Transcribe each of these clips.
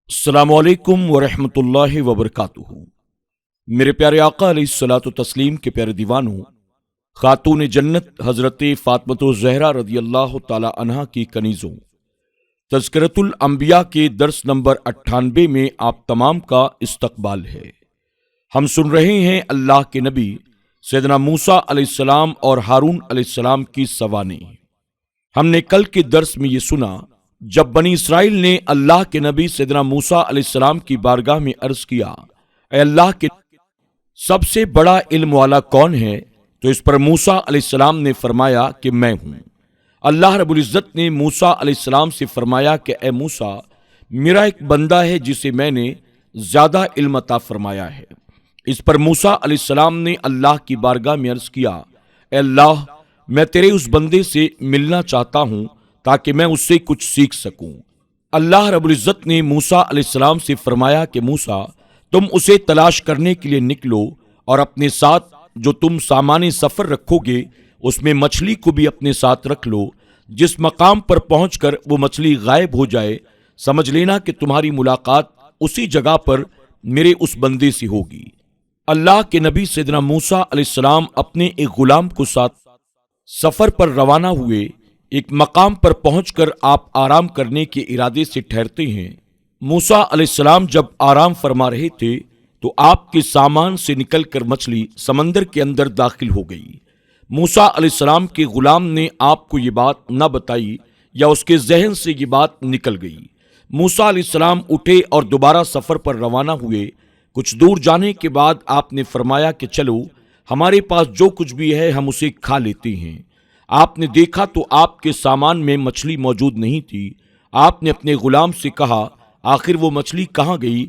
السلام علیکم ورحمۃ اللہ وبرکاتہ۔ میرے پیارے آقا علیہ الصلوۃ والتسلیم کے پیارے دیوانوں، خاتون جنت حضرت فاطمۃ الزہرا رضی اللہ تعالی عنہا کی کنیزوں، تذکرۃ الانبیاء کے درس نمبر 98 میں آپ تمام کا استقبال ہے۔ ہم سن رہے ہیں اللہ کے نبی سیدنا موسیٰ علیہ السلام اور ہارون علیہ السلام کی سوانح۔ ہم نے کل کے درس میں یہ سنا، جب بنی اسرائیل نے اللہ کے نبی سیدنا موسیٰ علیہ السلام کی بارگاہ میں عرض کیا، اے اللہ کے سب سے بڑا علم والا کون ہے؟ تو اس پر موسیٰ علیہ السلام نے فرمایا کہ میں ہوں۔ اللہ رب العزت نے موسیٰ علیہ السلام سے فرمایا کہ اے موسیٰ، میرا ایک بندہ ہے جسے میں نے زیادہ علم عطا فرمایا ہے۔ اس پر موسیٰ علیہ السلام نے اللہ کی بارگاہ میں عرض کیا، اے اللہ، میں تیرے اس بندے سے ملنا چاہتا ہوں تاکہ میں اس سے کچھ سیکھ سکوں۔ اللہ رب العزت نے موسیٰ علیہ السلام سے فرمایا کہ موسیٰ، تم اسے تلاش کرنے کے لیے نکلو اور اپنے ساتھ جو تم سامان سفر رکھو گے اس میں مچھلی کو بھی اپنے ساتھ رکھ لو۔ جس مقام پر پہنچ کر وہ مچھلی غائب ہو جائے، سمجھ لینا کہ تمہاری ملاقات اسی جگہ پر میرے اس بندے سے ہوگی۔ اللہ کے نبی سیدنا موسیٰ علیہ السلام اپنے ایک غلام کو ساتھ سفر پر روانہ ہوئے۔ ایک مقام پر پہنچ کر آپ آرام کرنے کے ارادے سے ٹھہرتے ہیں۔ موسیٰ علیہ السلام جب آرام فرما رہے تھے تو آپ کے سامان سے نکل کر مچھلی سمندر کے اندر داخل ہو گئی۔ موسیٰ علیہ السلام کے غلام نے آپ کو یہ بات نہ بتائی یا اس کے ذہن سے یہ بات نکل گئی۔ موسیٰ علیہ السلام اٹھے اور دوبارہ سفر پر روانہ ہوئے۔ کچھ دور جانے کے بعد آپ نے فرمایا کہ چلو، ہمارے پاس جو کچھ بھی ہے ہم اسے کھا لیتے ہیں۔ آپ نے دیکھا تو آپ کے سامان میں مچھلی موجود نہیں تھی۔ آپ نے اپنے غلام سے کہا، آخر وہ مچھلی کہاں گئی؟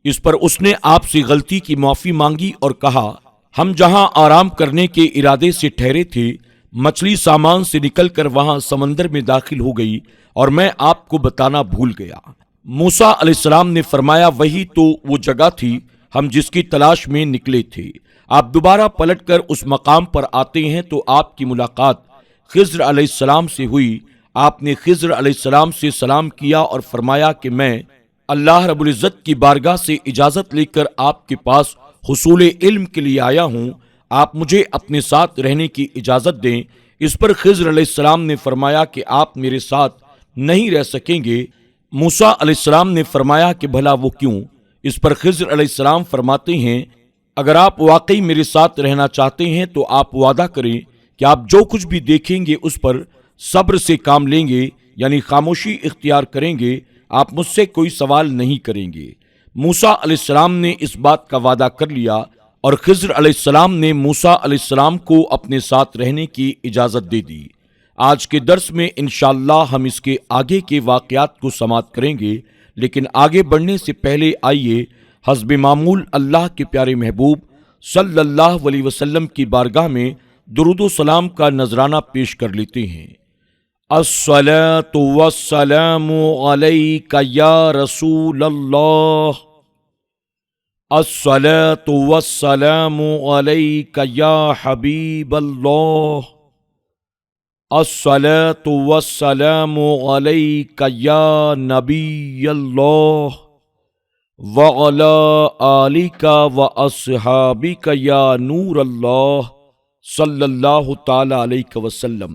اس پر اس نے آپ سے غلطی کی معافی مانگی اور کہا، ہم جہاں آرام کرنے کے ارادے سے ٹھہرے تھے، مچھلی سامان سے نکل کر وہاں سمندر میں داخل ہو گئی اور میں آپ کو بتانا بھول گیا۔ موسیٰ علیہ السلام نے فرمایا، وہی تو وہ جگہ تھی ہم جس کی تلاش میں نکلے تھے۔ آپ دوبارہ پلٹ کر اس مقام پر آتے ہیں تو آپ کی ملاقات خضر علیہ السلام سے ہوئی۔ آپ نے خضر علیہ السلام سے سلام کیا اور فرمایا کہ میں اللہ رب العزت کی بارگاہ سے اجازت لے کر آپ کے پاس حصول علم کے لیے آیا ہوں، آپ مجھے اپنے ساتھ رہنے کی اجازت دیں۔ اس پر خضر علیہ السلام نے فرمایا کہ آپ میرے ساتھ نہیں رہ سکیں گے۔ موسیٰ علیہ السلام نے فرمایا کہ بھلا وہ کیوں؟ اس پر خضر علیہ السلام فرماتے ہیں، اگر آپ واقعی میرے ساتھ رہنا چاہتے ہیں تو آپ وعدہ کریں کہ آپ جو کچھ بھی دیکھیں گے اس پر صبر سے کام لیں گے، یعنی خاموشی اختیار کریں گے، آپ مجھ سے کوئی سوال نہیں کریں گے۔ موسیٰ علیہ السلام نے اس بات کا وعدہ کر لیا اور خضر علیہ السلام نے موسیٰ علیہ السلام کو اپنے ساتھ رہنے کی اجازت دے دی۔ آج کے درس میں انشاءاللہ ہم اس کے آگے کے واقعات کو سماعت کریں گے، لیکن آگے بڑھنے سے پہلے آئیے حسب معمول اللہ کے پیارے محبوب صلی اللہ علیہ وسلم کی بارگاہ میں درود و سلام کا نذرانہ پیش کر لیتے ہیں۔ الصلاۃ والسلام علیک یا رسول اللہ، الصلاۃ والسلام علیک یا حبیب اللہ، الصلاۃ والسلام علیک یا نبی اللہ، وعلی آلک واصحابک یا نور اللہ صلی اللہ تعالی علیہ وسلم۔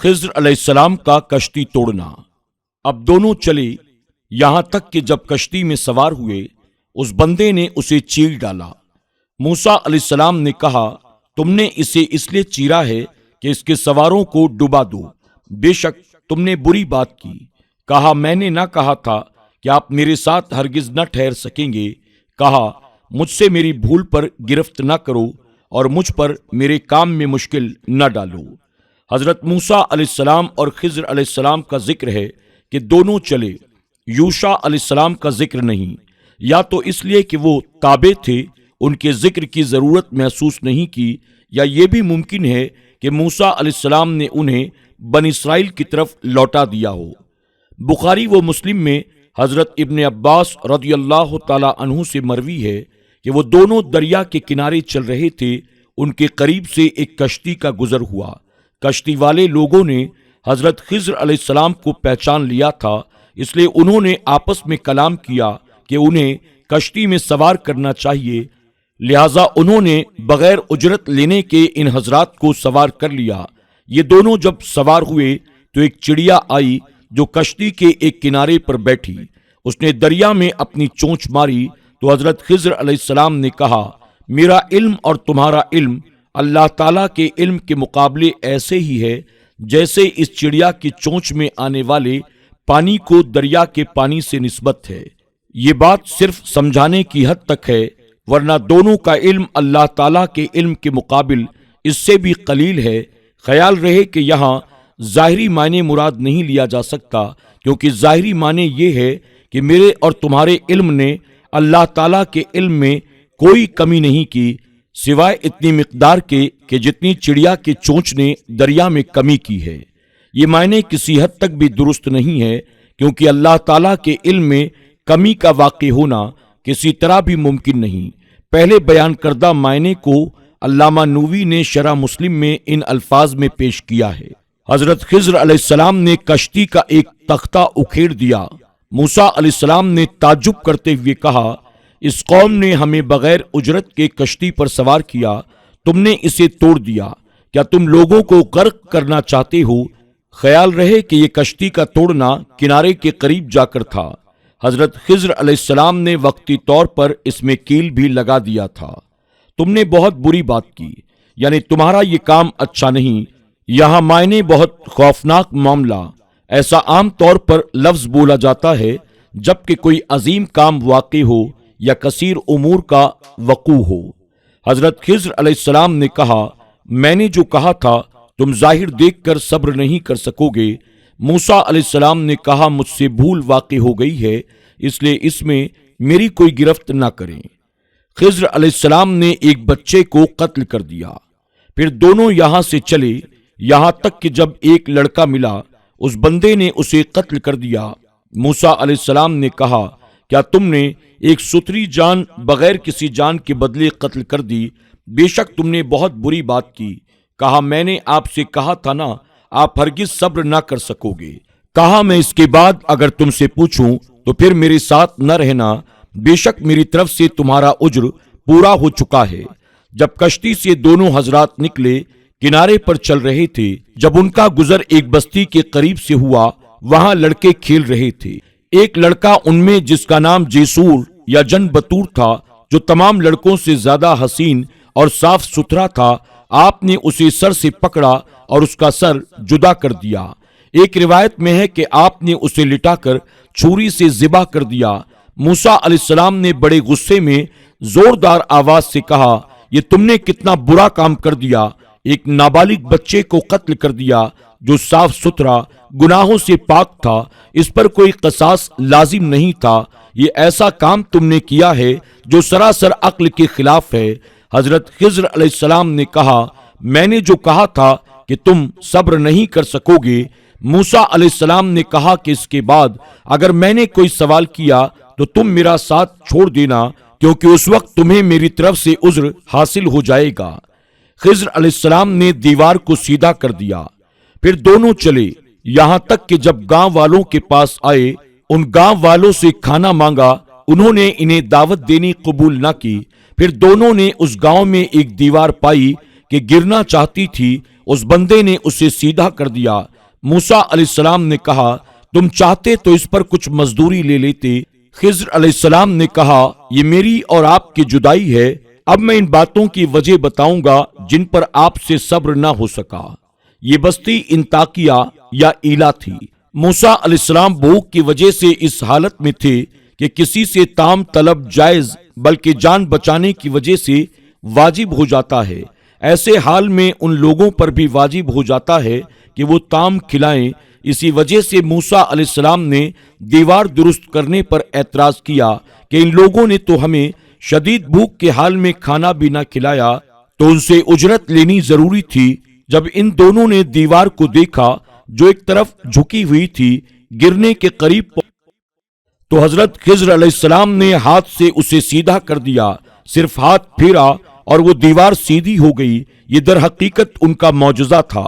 خضر علیہ السلام کا کشتی توڑنا۔ اب دونوں چلے، یہاں تک کہ جب کشتی میں سوار ہوئے اس بندے نے اسے چیر ڈالا۔ موسیٰ علیہ السلام نے کہا، تم نے اسے اس لیے چیرا ہے کہ اس کے سواروں کو ڈبا دو، بے شک تم نے بری بات کی۔ کہا، میں نے نہ کہا تھا کہ آپ میرے ساتھ ہرگز نہ ٹھہر سکیں گے۔ کہا، مجھ سے میری بھول پر گرفت نہ کرو اور مجھ پر میرے کام میں مشکل نہ ڈالو۔ حضرت موسیٰ علیہ السلام اور خضر علیہ السلام کا ذکر ہے کہ دونوں چلے، یوشع علیہ السلام کا ذکر نہیں، یا تو اس لیے کہ وہ تابع تھے، ان کے ذکر کی ضرورت محسوس نہیں کی، یا یہ بھی ممکن ہے کہ موسیٰ علیہ السلام نے انہیں بنی اسرائیل کی طرف لوٹا دیا ہو۔ بخاری و مسلم میں حضرت ابن عباس رضی اللہ تعالی عنہ سے مروی ہے کہ وہ دونوں دریا کے کنارے چل رہے تھے، ان کے قریب سے ایک کشتی کا گزر ہوا۔ کشتی والے لوگوں نے حضرت خضر علیہ السلام کو پہچان لیا تھا، اس لیے انہوں نے آپس میں کلام کیا کہ انہیں کشتی میں سوار کرنا چاہیے، لہٰذا انہوں نے بغیر اجرت لینے کے ان حضرات کو سوار کر لیا۔ یہ دونوں جب سوار ہوئے تو ایک چڑیا آئی جو کشتی کے ایک کنارے پر بیٹھی، اس نے دریا میں اپنی چونچ ماری تو حضرت خضر علیہ السلام نے کہا، میرا علم اور تمہارا علم اللہ تعالیٰ کے علم کے مقابلے ایسے ہی ہے جیسے اس چڑیا کی چونچ میں آنے والے پانی کو دریا کے پانی سے نسبت ہے۔ یہ بات صرف سمجھانے کی حد تک ہے، ورنہ دونوں کا علم اللہ تعالیٰ کے علم کے مقابل اس سے بھی قلیل ہے۔ خیال رہے کہ یہاں ظاہری معنی مراد نہیں لیا جا سکتا، کیونکہ ظاہری معنی یہ ہے کہ میرے اور تمہارے علم نے اللہ تعالیٰ کے علم میں کوئی کمی نہیں کی، سوائے اتنی مقدار کے کہ جتنی چڑیا کے چونچ نے دریا میں کمی کی ہے۔ یہ معنی کسی حد تک بھی درست نہیں ہے، کیونکہ اللہ تعالیٰ کے علم میں کمی کا واقع ہونا کسی طرح بھی ممکن نہیں۔ پہلے بیان کردہ معنی کو علامہ نووی نے شرح مسلم میں ان الفاظ میں پیش کیا ہے، حضرت خضر علیہ السلام نے کشتی کا ایک تختہ اکھیڑ دیا۔ موسیٰ علیہ السلام نے تعجب کرتے ہوئے کہا، اس قوم نے ہمیں بغیر اجرت کے کشتی پر سوار کیا، تم نے اسے توڑ دیا، کیا تم لوگوں کو غرق کرنا چاہتے ہو؟ خیال رہے کہ یہ کشتی کا توڑنا کنارے کے قریب جا کر تھا۔ حضرت خضر علیہ السلام نے وقتی طور پر اس میں کیل بھی لگا دیا تھا۔ تم نے بہت بری بات کی، یعنی تمہارا یہ کام اچھا نہیں۔ یہاں معنی بہت خوفناک معاملہ، ایسا عام طور پر لفظ بولا جاتا ہے جبکہ کوئی عظیم کام واقع ہو یا کثیر امور کا وقوع ہو۔ حضرت خضر علیہ السلام نے کہا، میں نے جو کہا تھا تم ظاہر دیکھ کر صبر نہیں کر سکو گے۔ موسیٰ علیہ السلام نے کہا، مجھ سے بھول واقع ہو گئی ہے، اس لیے اس میں میری کوئی گرفت نہ کریں۔ خضر علیہ السلام نے ایک بچے کو قتل کر دیا، پھر دونوں یہاں سے چلے، یہاں تک کہ جب ایک لڑکا ملا، اس بندے نے اسے قتل کر دیا۔ موسیٰ علیہ السلام نے کہا، کیا تم نے ایک ستری جان بغیر کسی جان کے بدلے قتل کر دی؟ بے شک تم نے بہت بری بات کی۔ کہا، میں نے آپ سے کہا تھا نا، آپ ہرگز صبر نہ کر سکو گے۔ کہا، میں اس کے بعد اگر تم سے پوچھوں تو پھر میرے ساتھ نہ رہنا، بے شک میری طرف سے تمہارا اجر پورا ہو چکا ہے۔ جب کشتی سے دونوں حضرات نکلے، کنارے پر چل رہے تھے، جب ان کا گزر ایک بستی کے قریب سے ہوا، وہاں لڑکے کھیل رہے تھے۔ ایک لڑکا ان میں جس کا نام جیسور یا جن بطور تھا، جو تمام لڑکوں سے زیادہ حسین اور صاف ستھرا تھا، آپ نے اسے سر سے پکڑا اور اس کا سر جدا کر دیا۔ ایک روایت میں ہے کہ آپ نے اسے لٹا کر چھری سے ذبح کر دیا۔ موسیٰ علیہ السلام نے بڑے غصے میں زوردار آواز سے کہا، یہ تم نے کتنا برا کام کر دیا، ایک نابالغ بچے کو قتل کر دیا جو صاف ستھرا گناہوں سے پاک تھا، اس پر کوئی قصاص لازم نہیں تھا۔ یہ ایسا کام تم نے کیا ہے جو سراسر عقل کے خلاف ہے۔ حضرت خضر علیہ السلام نے کہا، میں نے جو کہا تھا کہ تم صبر نہیں کر سکو گے۔ موسیٰ علیہ السلام نے کہا کہ اس کے بعد اگر میں نے کوئی سوال کیا تو تم میرا ساتھ چھوڑ دینا، کیونکہ اس وقت تمہیں میری طرف سے عذر حاصل ہو جائے گا۔ خضر علیہ السلام نے دیوار کو سیدھا کر دیا، پھر دونوں چلے، یہاں تک کہ جب گاؤں والوں کے پاس آئے، ان گاؤں والوں سے کھانا مانگا، انہوں نے انہیں دعوت دینی قبول نہ کی۔ پھر دونوں نے اس گاؤں میں ایک دیوار پائی کہ گرنا چاہتی تھی، اس بندے نے اسے سیدھا کر دیا۔ موسیٰ علیہ السلام نے کہا، تم چاہتے تو اس پر کچھ مزدوری لے لیتے۔ خضر علیہ السلام نے کہا، یہ میری اور آپ کی جدائی ہے، اب میں ان باتوں کی وجہ بتاؤں گا جن پر آپ سے صبر نہ ہو سکا۔ یہ بستی انطاکیہ یا ایلا تھی۔ موسیٰ علیہ السلام بھوک کی وجہ سے اس حالت میں تھے کہ کسی سے طعام طلب جائز بلکہ جان بچانے کی وجہ سے واجب ہو جاتا ہے۔ ایسے حال میں ان لوگوں پر بھی واجب ہو جاتا ہے کہ وہ طعام کھلائیں۔ اسی وجہ سے موسیٰ علیہ السلام نے دیوار درست کرنے پر اعتراض کیا کہ ان لوگوں نے تو ہمیں شدید بھوک کے حال میں کھانا بھی نہ کھلایا، تو ان سے اجرت لینی ضروری تھی۔ جب ان دونوں نے دیوار کو دیکھا جو ایک طرف جھکی ہوئی تھی، گرنے کے قریب، تو حضرت خضر علیہ السلام نے ہاتھ سے اسے سیدھا کر دیا۔ صرف ہاتھ پھیرا اور وہ دیوار سیدھی ہو گئی۔ یہ در حقیقت ان کا معجزہ تھا۔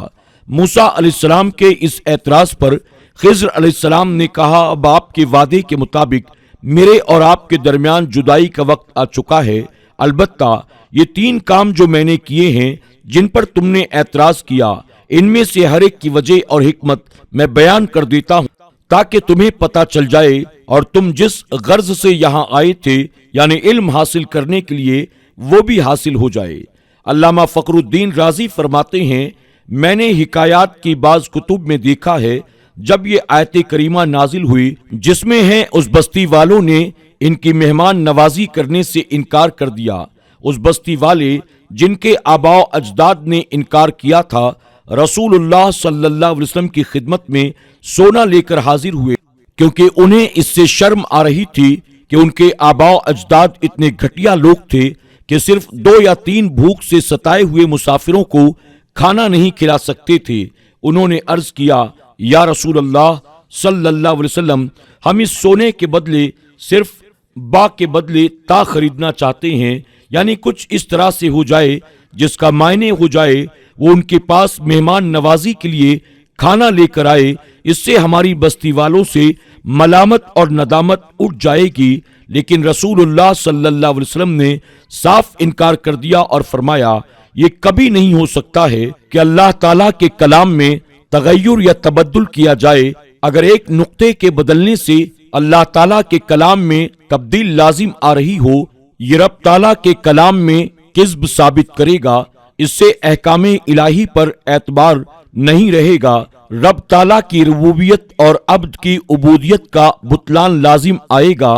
موسیٰ علیہ السلام کے اس اعتراض پر خضر علیہ السلام نے کہا اب آپ کے وعدے کے مطابق میرے اور آپ کے درمیان جدائی کا وقت آ چکا ہے، البتہ یہ 3 کام جو میں نے کیے ہیں جن پر تم نے اعتراض کیا، ان میں سے ہر ایک کی وجہ اور حکمت میں بیان کر دیتا ہوں تاکہ تمہیں پتہ چل جائے اور تم جس غرض سے یہاں آئے تھے یعنی علم حاصل کرنے کے لیے وہ بھی حاصل ہو جائے۔ علامہ فخر الدین رازی فرماتے ہیں میں نے حکایات کی بعض کتب میں دیکھا ہے جب یہ آیت کریمہ نازل ہوئی جس میں ہے اس بستی والوں نے ان کی مہمان نوازی کرنے سے انکار کر دیا، اس بستی والے جن کے آباء و اجداد نے انکار کیا تھا رسول اللہ صلی اللہ علیہ وسلم کی خدمت میں سونا لے کر حاضر ہوئے، کیونکہ انہیں اس سے شرم آ رہی تھی کہ ان کے آباء و اجداد اتنے گھٹیا لوگ تھے کہ صرف 2 یا 3 بھوک سے ستائے ہوئے مسافروں کو کھانا نہیں کھلا سکتے تھے۔ انہوں نے عرض کیا یا رسول اللہ صلی اللہ علیہ وسلم، ہم اس سونے کے بدلے صرف با کے بدلے تا خریدنا چاہتے ہیں، یعنی کچھ اس طرح سے ہو جائے جس کا معنی ہو جائے وہ ان کے پاس مہمان نوازی کے لیے کھانا لے کر آئے، اس سے ہماری بستی والوں سے ملامت اور ندامت اٹھ جائے گی۔ لیکن رسول اللہ صلی اللہ علیہ وسلم نے صاف انکار کر دیا اور فرمایا یہ کبھی نہیں ہو سکتا ہے کہ اللہ تعالیٰ کے کلام میں تغیر یا تبدل کیا جائے، اگر ایک نقطے کے بدلنے سے اللہ تعالیٰ کے کلام میں تبدیل لازم آ رہی ہو، یہ رب تعالیٰ کے کلام میں کذب ثابت کرے گا، اس سے احکام الہی پر اعتبار نہیں رہے گا، رب تعالیٰ کی ربوبیت اور عبد کی عبودیت کا بطلان لازم آئے گا۔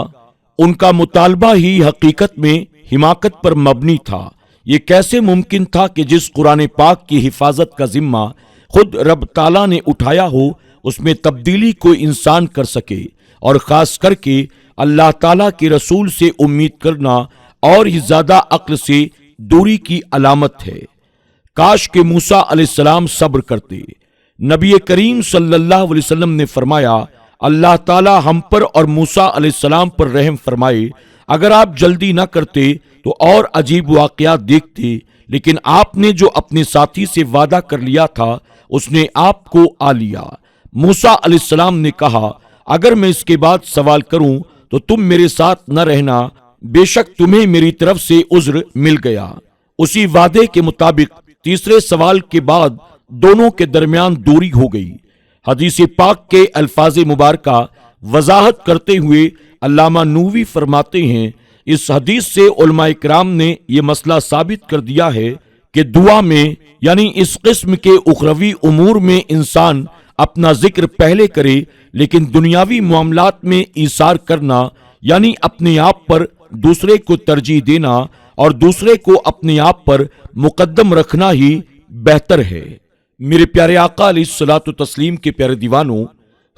ان کا مطالبہ ہی حقیقت میں حماقت پر مبنی تھا۔ یہ کیسے ممکن تھا کہ جس قرآن پاک کی حفاظت کا ذمہ خود رب تعالیٰ نے اٹھایا ہو اس میں تبدیلی کوئی انسان کر سکے، اور خاص کر کے اللہ تعالیٰ کے رسول سے امید کرنا اور ہی زیادہ عقل سے دوری کی علامت ہے۔ کاش کہ موسیٰ علیہ السلام صبر کرتے۔ نبی کریم صلی اللہ علیہ وسلم نے فرمایا اللہ تعالیٰ ہم پر اور موسیٰ علیہ السلام پر رحم فرمائے، اگر آپ جلدی نہ کرتے تو اور عجیب واقعات دیکھتے، لیکن آپ نے جو اپنے ساتھی سے وعدہ کر لیا تھا اس نے آپ کو آ لیا۔ موسیٰ علیہ السلام نے کہا اگر میں اس کے بعد سوال کروں تو تم میرے ساتھ نہ رہنا، بے شک تمہیں میری طرف سے عذر مل گیا۔ اسی وعدے کے مطابق تیسرے سوال کے بعد دونوں کے درمیان دوری ہو گئی۔ حدیث پاک کے الفاظ مبارکہ وضاحت کرتے ہوئے علامہ نووی فرماتے ہیں اس حدیث سے علماء کرام نے یہ مسئلہ ثابت کر دیا ہے کہ دعا میں یعنی اس قسم کے اخروی امور میں انسان اپنا ذکر پہلے کرے، لیکن دنیاوی معاملات میں ایثار کرنا یعنی اپنے آپ پر دوسرے کو ترجیح دینا اور دوسرے کو اپنے آپ پر مقدم رکھنا ہی بہتر ہے۔ میرے پیارے آقا علیہ الصلوۃ والتسلیم کے پیارے دیوانوں،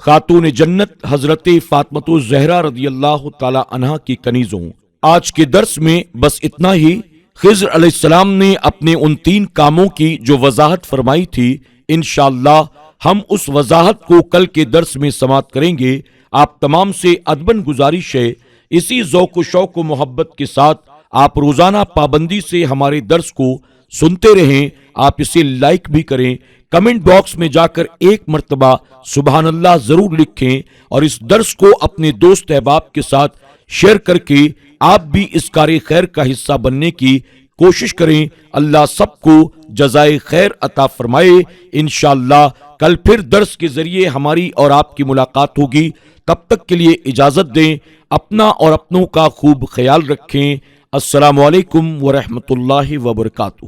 خاتون جنت حضرت فاطمہ الزہرا رضی اللہ تعالی عنہا کی کنیزوں، آج کے درس میں بس اتنا ہی۔ خضر علیہ السلام نے اپنے ان 3 کاموں کی جو وضاحت فرمائی تھی انشاءاللہ ہم اس وضاحت کو کل کے درس میں سماعت کریں گے۔ آپ تمام سے ادباً گزارش ہے اسی ذوق و شوق و محبت کے ساتھ آپ روزانہ پابندی سے ہمارے درس کو سنتے رہیں، آپ اسے لائک بھی کریں، کمنٹ باکس میں جا کر ایک مرتبہ سبحان اللہ ضرور لکھیں اور اس درس کو اپنے دوست احباب کے ساتھ شیئر کر کے آپ بھی اس کار خیر کا حصہ بننے کی کوشش کریں۔ اللہ سب کو جزائے خیر عطا فرمائے۔ انشاءاللہ کل پھر درس کے ذریعے ہماری اور آپ کی ملاقات ہوگی، تب تک کے لیے اجازت دیں، اپنا اور اپنوں کا خوب خیال رکھیں۔ السلام علیکم ورحمۃ اللہ وبرکاتہ۔